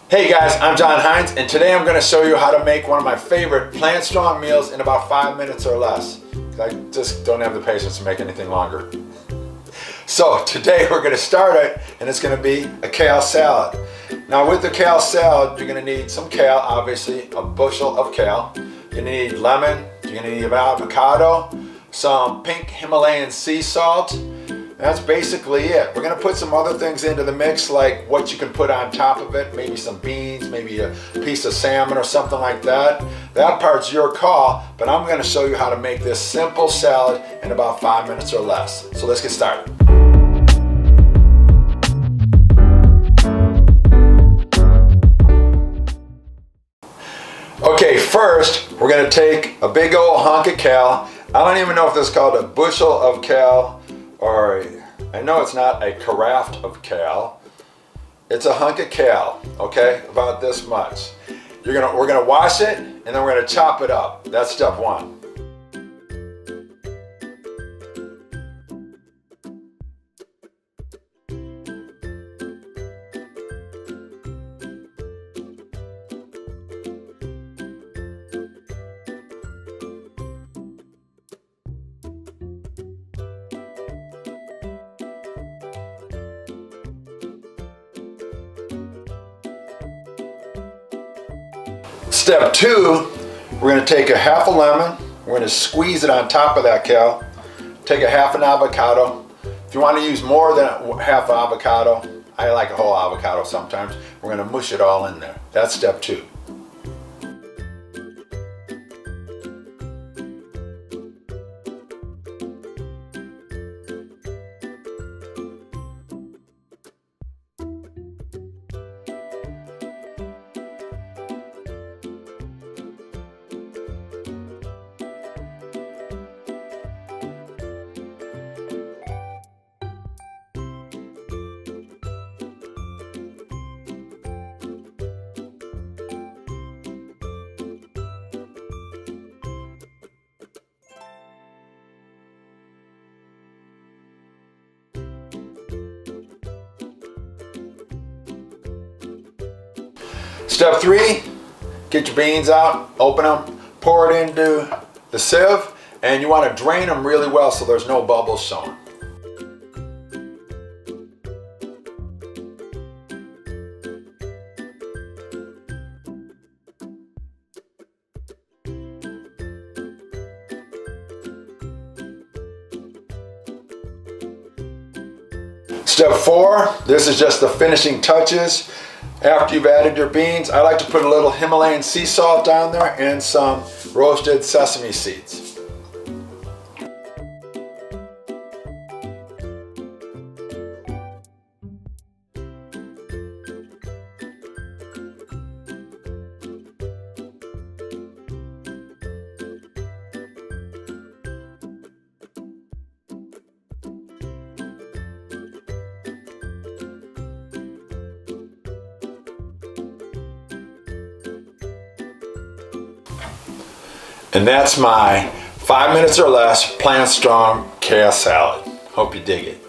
Hey guys, I'm Jon Hinds, and today I'm going to show you how to make one of my favorite plant-strong meals in about 5 minutes or less. I just don't have the patience to make anything longer. So today we're going to start it, and it's going to be a kale salad. Now with the kale salad, you're going to need some kale, obviously, a bushel of kale. You're going to need lemon, you're going to need an avocado, some pink Himalayan sea salt. That's basically it. We're going to put some other things into the mix, like what you can put on top of it, maybe some beans, maybe a piece of salmon or something like that. That part's your call, but I'm going to show you how to make this simple salad in about 5 minutes or less. So let's get started. Okay, first we're going to take a big old hunk of kale. I don't even know if this is called a bushel of kale, or I know it's not a carafe of kale. It's a hunk of kale, okay, about this much. We're gonna wash it, and then we're gonna chop it up. That's step one. Step two, we're going to take a half a lemon, we're going to squeeze it on top of that kale, take a half an avocado. If you want to use more than half an avocado, I like a whole avocado sometimes, we're going to mush it all in there. That's step two. Step three, get your beans out, open them, pour it into the sieve, and you want to drain them really well so there's no bubbles showing. Step four, this is just the finishing touches. After you've added your beans, I like to put a little Himalayan sea salt down there and some roasted sesame seeds. And that's my 5 minutes or less plant strong kale salad. Hope you dig it.